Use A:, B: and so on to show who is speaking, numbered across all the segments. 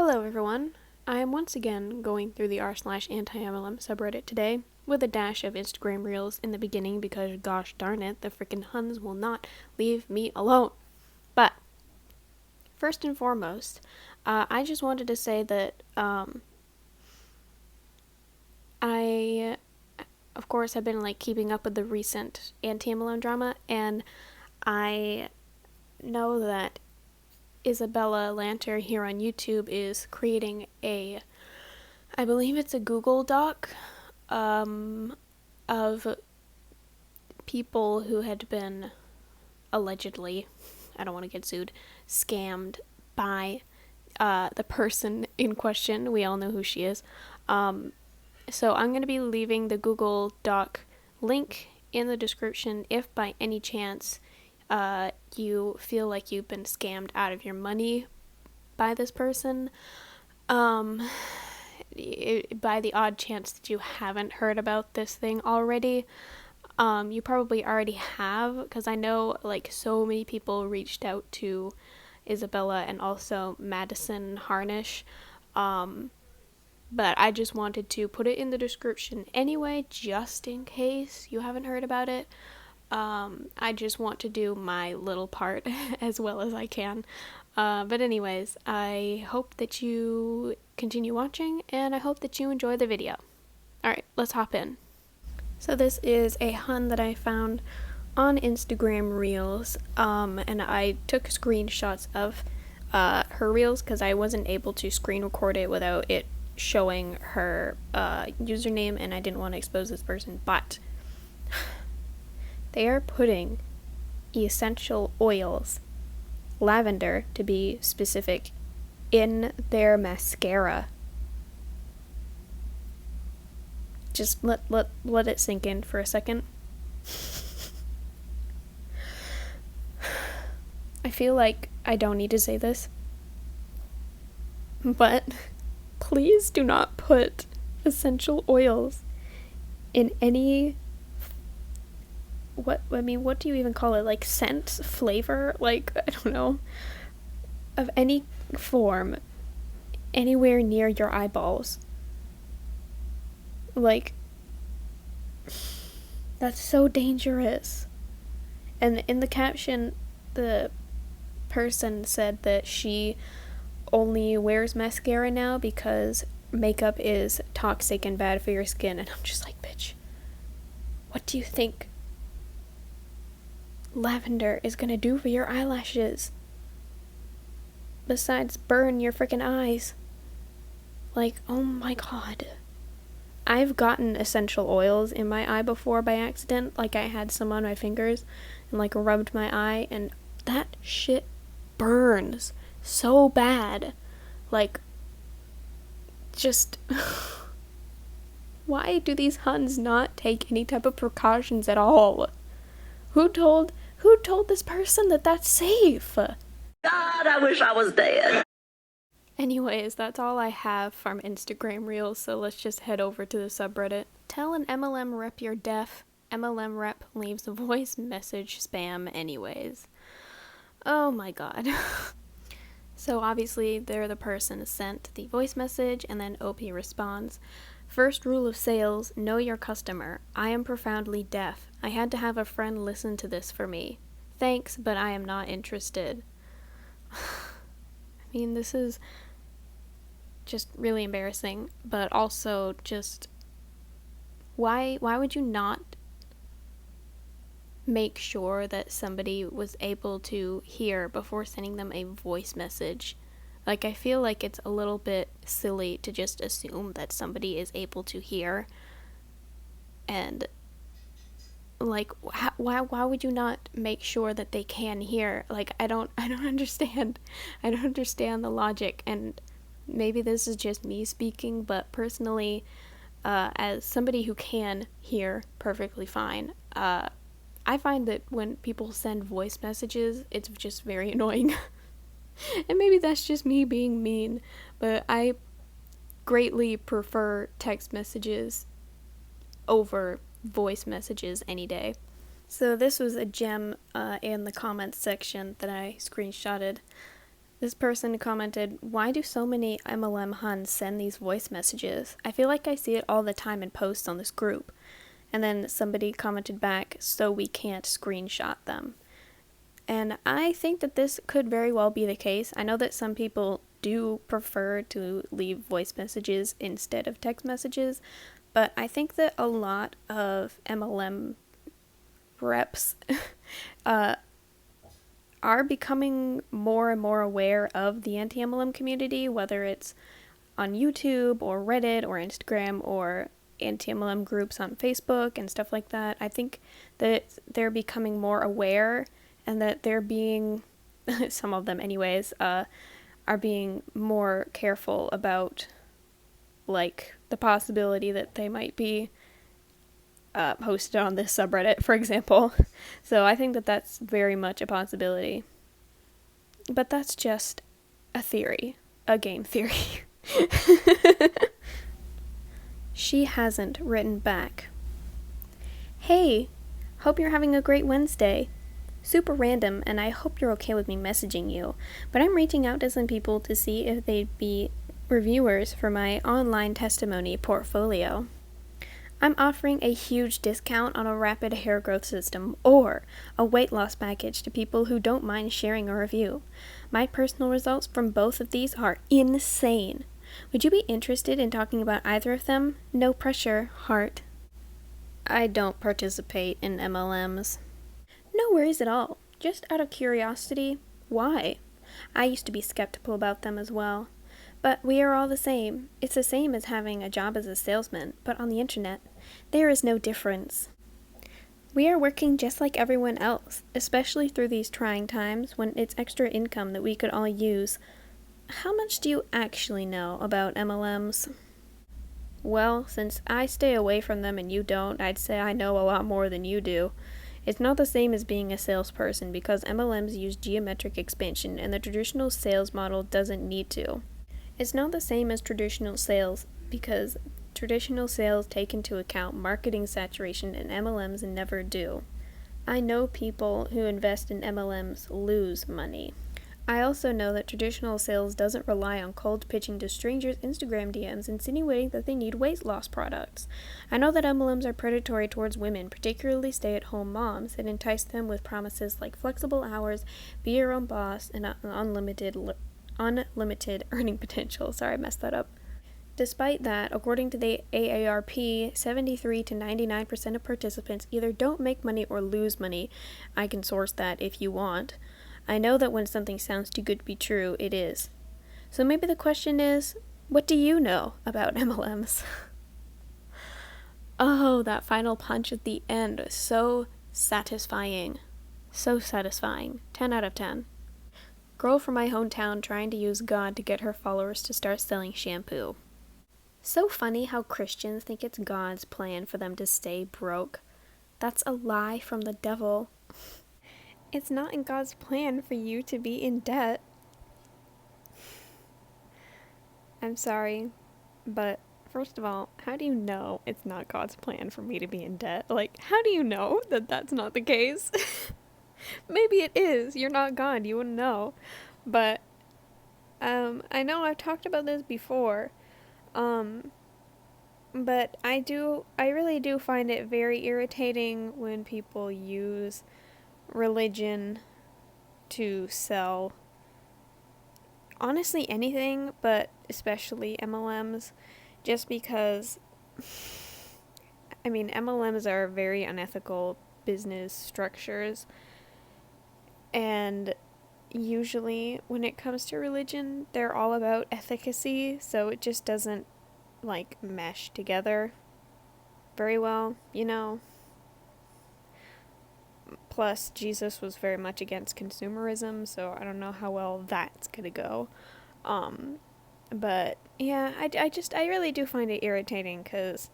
A: Hello everyone, I am once again going through the r/antiMLM subreddit today, with a dash of Instagram Reels in the beginning because gosh darn it, the frickin' Huns will not leave me alone. But, first and foremost, I just wanted to say that, I, of course, have been, keeping up with the recent anti-MLM drama, and I know that Isabella Lanter here on YouTube is creating I believe it's a Google Doc, of people who had been allegedly, I don't want to get sued, scammed by the person in question. We all know who she is. So I'm going to be leaving the Google Doc link in the description if by any chance you feel like you've been scammed out of your money by this person. By the odd chance that you haven't heard about this thing already, you probably already have, because I know so many people reached out to Isabella and also Madison Harnish, but I just wanted to put it in the description anyway, just in case you haven't heard about it. I just want to do my little part as well as I can. But anyways, I hope that you continue watching, and I hope that you enjoy the video. Alright, let's hop in. So this is a Hun that I found on Instagram Reels, and I took screenshots of her Reels because I wasn't able to screen record it without it showing her username, and I didn't want to expose this person, but they are putting essential oils, lavender to be specific, in their mascara. Just let it sink in for a second. I feel like I don't need to say this, but please do not put essential oils in any what do you even call it? Scent, flavor, I don't know, of any form anywhere near your eyeballs. That's so dangerous. And in the caption, the person said that she only wears mascara now because makeup is toxic and bad for your skin, and I'm just like, bitch, what do you think lavender is gonna do for your eyelashes besides burn your freaking eyes? Oh my god. I've gotten essential oils in my eye before by accident. I had some on my fingers and rubbed my eye, and that shit burns so bad. Just why do these Huns not take any type of precautions at all? Who told this person that that's safe? God,
B: I wish I was dead.
A: Anyways, that's all I have from Instagram Reels, so let's just head over to the subreddit. Tell an MLM rep you're deaf. MLM rep leaves a voice message spam anyways. Oh my god. So obviously they're the person sent the voice message, and then OP responds, "First rule of sales, know your customer. I am profoundly deaf. I had to have a friend listen to this for me. Thanks, but I am not interested." I mean, this is just really embarrassing, but also just why would you not make sure that somebody was able to hear before sending them a voice message? I feel like it's a little bit silly to just assume that somebody is able to hear, and why would you not make sure that they can hear? I don't understand. I don't understand the logic, and maybe this is just me speaking, but personally, as somebody who can hear perfectly fine, I find that when people send voice messages, it's just very annoying. And maybe that's just me being mean, but I greatly prefer text messages over voice messages any day. So this was a gem in the comments section that I screenshotted. This person commented, "Why do so many MLM Huns send these voice messages? I feel like I see it all the time in posts on this group." And then somebody commented back, "So we can't screenshot them." And I think that this could very well be the case. I know that some people do prefer to leave voice messages instead of text messages, but I think that a lot of MLM reps are becoming more and more aware of the anti-MLM community, whether it's on YouTube or Reddit or Instagram or anti-MLM groups on Facebook and stuff like that. I think that they're becoming more aware and that they're being, some of them anyways, are being more careful about, like, the possibility that they might be posted on this subreddit, for example. So I think that that's very much a possibility. But that's just a theory, a game theory. She hasn't written back. "Hey, hope you're having a great Wednesday. Super random, and I hope you're okay with me messaging you, but I'm reaching out to some people to see if they'd be reviewers for my online testimony portfolio. I'm offering a huge discount on a rapid hair growth system or a weight loss package to people who don't mind sharing a review. My personal results from both of these are insane. Would you be interested in talking about either of them? No pressure, heart." I don't participate in MLMs. No worries at all. Just out of curiosity, why? I used to be skeptical about them as well. But we are all the same. It's the same as having a job as a salesman, but on the internet. There is no difference. We are working just like everyone else, especially through these trying times when it's extra income that we could all use. How much do you actually know about MLMs? Well, since I stay away from them and you don't, I'd say I know a lot more than you do. It's not the same as being a salesperson because MLMs use geometric expansion and the traditional sales model doesn't need to. It's not the same as traditional sales because traditional sales take into account marketing saturation and MLMs never do. I know people who invest in MLMs lose money. I also know that traditional sales doesn't rely on cold pitching to strangers' Instagram DMs insinuating that they need weight loss products. I know that MLMs are predatory towards women, particularly stay-at-home moms, and entice them with promises like flexible hours, be your own boss, and unlimited earning potential. Sorry, I messed that up. Despite that, according to the AARP, 73 to 99% of participants either don't make money or lose money. I can source that if you want. I know that when something sounds too good to be true, it is. So maybe the question is, what do you know about MLMs? Oh, that final punch at the end. So satisfying. So satisfying. 10 out of 10. Girl from my hometown trying to use God to get her followers to start selling shampoo. So funny how Christians think it's God's plan for them to stay broke. That's a lie from the devil. It's not in God's plan for you to be in debt. I'm sorry, but first of all, how do you know it's not God's plan for me to be in debt? Like, how do you know that that's not the case? Maybe it is. You're not God. You wouldn't know. But, I know I've talked about this before. But I really do find it very irritating when people use religion to sell honestly anything, but especially MLMs, just because I mean MLMs are very unethical business structures, and usually when it comes to religion they're all about efficacy, so it just doesn't like mesh together very well, you know. Plus, Jesus was very much against consumerism, so I don't know how well that's gonna go. But yeah, I really do find it irritating because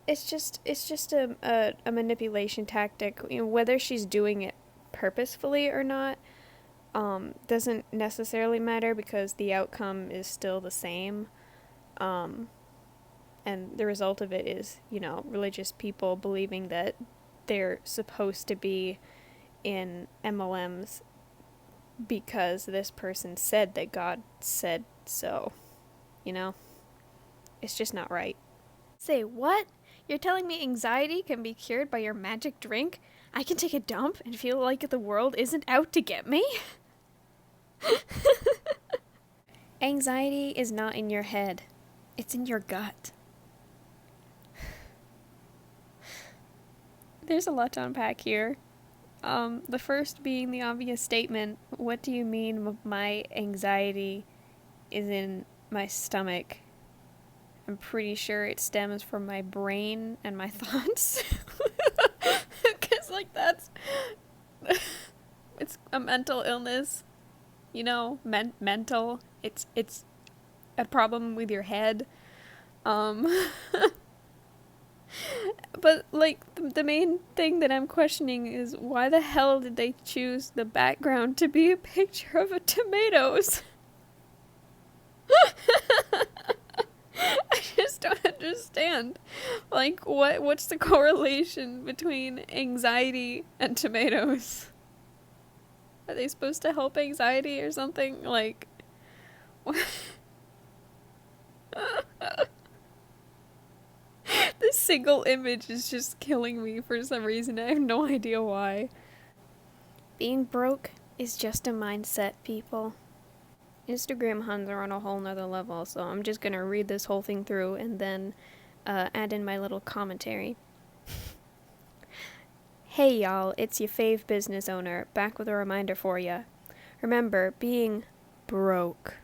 A: it's just a manipulation tactic. You know, whether she's doing it purposefully or not, doesn't necessarily matter because the outcome is still the same. And the result of it is, you know, religious people believing that they're supposed to be in MLMs because this person said that God said so, you know? It's just not right. Say, what? You're telling me anxiety can be cured by your magic drink? I can take a dump and feel like the world isn't out to get me? Anxiety is not in your head. It's in your gut. There's a lot to unpack here. The first being the obvious statement, what do you mean my anxiety is in my stomach? I'm pretty sure it stems from my brain and my thoughts. Because, like, that's... it's a mental illness. You know, mental. It's a problem with your head. But, like, the main thing that I'm questioning is why the hell did they choose the background to be a picture of tomatoes? I just don't understand. Like, what's the correlation between anxiety and tomatoes? Are they supposed to help anxiety or something? Like, what? This single image is just killing me for some reason. I have no idea why. Being broke is just a mindset, people. Instagram huns are on a whole nother level, so I'm just gonna read this whole thing through and then add in my little commentary. Hey y'all, it's your fave business owner, back with a reminder for ya. Remember, being broke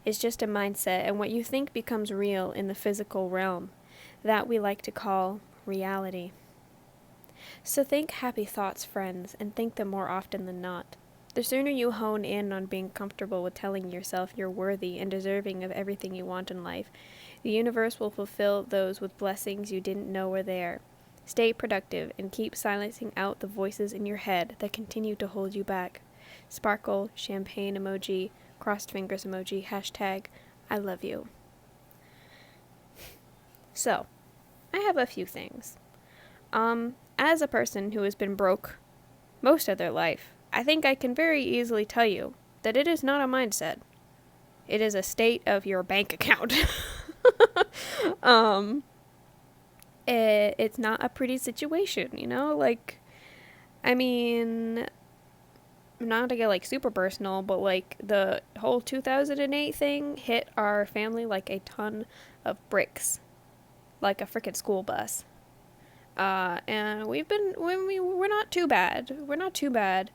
A: is just a mindset, and what you think becomes real in the physical realm. That we like to call reality. So think happy thoughts, friends, and think them more often than not. The sooner you hone in on being comfortable with telling yourself you're worthy and deserving of everything you want in life, the universe will fulfill those with blessings you didn't know were there. Stay productive and keep silencing out the voices in your head that continue to hold you back. Sparkle, champagne emoji, crossed fingers emoji, hashtag, I love you. So, I have a few things. As a person who has been broke most of their life, I think I can very easily tell you that it is not a mindset. It is a state of your bank account. It's not a pretty situation, you know? Like, I mean, not to get, like, super personal, but, like, the whole 2008 thing hit our family like a ton of bricks. Like a frickin' school bus. And we're not too bad. We're not too bad,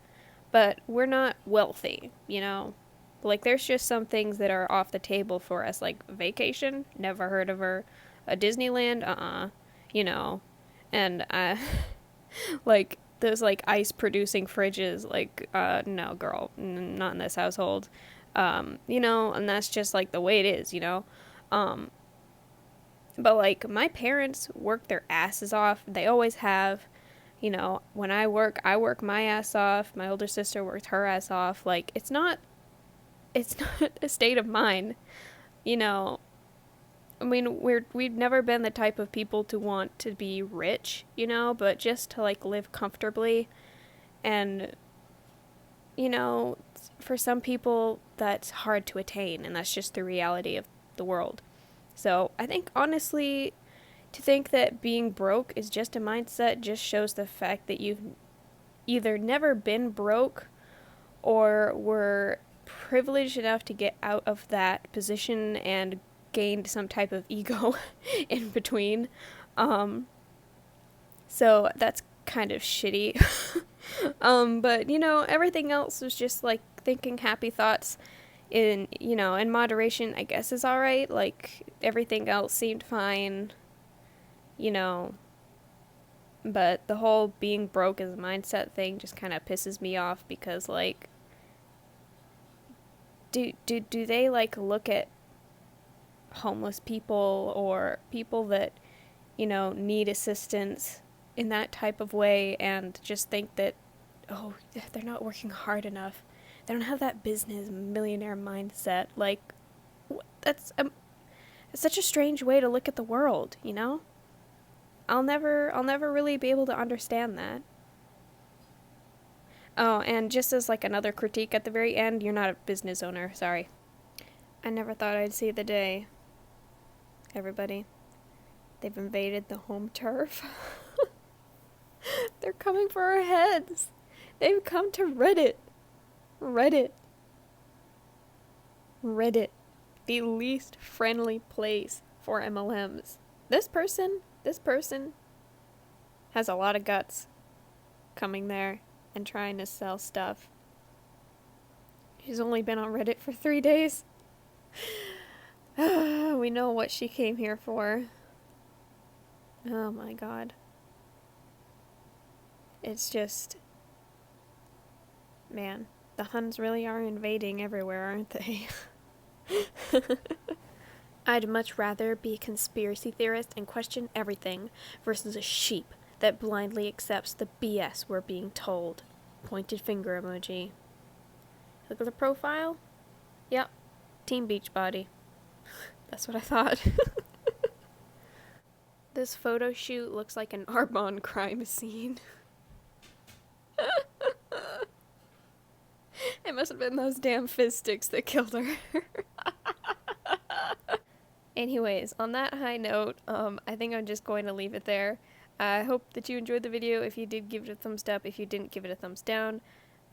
A: but we're not wealthy, you know? Like, there's just some things that are off the table for us, like vacation, never heard of her. A Disneyland, you know. And, like, those, like, ice-producing fridges, like, no, girl, not in this household. You know, and that's just, like, the way it is, you know? But, like, my parents work their asses off. They always have. You know, when I work my ass off. My older sister worked her ass off. Like, it's not a state of mind, you know. I mean, we've never been the type of people to want to be rich, you know, but just to, like, live comfortably. And, you know, for some people, that's hard to attain, and that's just the reality of the world. So I think, honestly, to think that being broke is just a mindset just shows the fact that you've either never been broke or were privileged enough to get out of that position and gained some type of ego in between. So that's kind of shitty. But, you know, everything else was just, like, thinking happy thoughts in, you know, in moderation, I guess is alright. Like, everything else seemed fine, you know. But the whole being broke as a mindset thing just kind of pisses me off because, like, do they, like, look at homeless people or people that, you know, need assistance in that type of way and just think that, oh, they're not working hard enough. They don't have that business millionaire mindset. Like, that's such a strange way to look at the world, you know? I'll never really be able to understand that. Oh, and just as like another critique at the very end, you're not a business owner. Sorry. I never thought I'd see the day. Everybody. They've invaded the home turf. They're coming for our heads. They've come to Reddit. Reddit. Reddit. The least friendly place for MLMs. This person has a lot of guts coming there and trying to sell stuff. She's only been on Reddit for 3 days. We know what she came here for. Oh my god. It's just... Man, the Huns really are invading everywhere, aren't they? I'd much rather be a conspiracy theorist and question everything versus a sheep that blindly accepts the BS we're being told. Pointed finger emoji. Look at the profile. Yep. Team Beachbody. That's what I thought. This photo shoot looks like an Arbonne crime scene. It must have been those damn fizz sticks that killed her. Anyways, on that high note, I think I'm just going to leave it there. I hope that you enjoyed the video. If you did, give it a thumbs up. If you didn't, give it a thumbs down,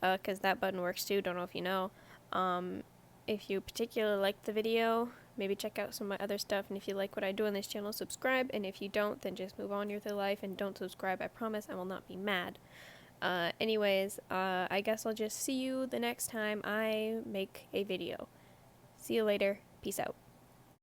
A: because that button works too. Don't know if you know. If you particularly liked the video, maybe check out some of my other stuff. And if you like what I do on this channel, subscribe. And if you don't, then just move on with your life and don't subscribe. I promise I will not be mad. Anyways, I guess I'll just see you the next time I make a video. See you later. Peace out.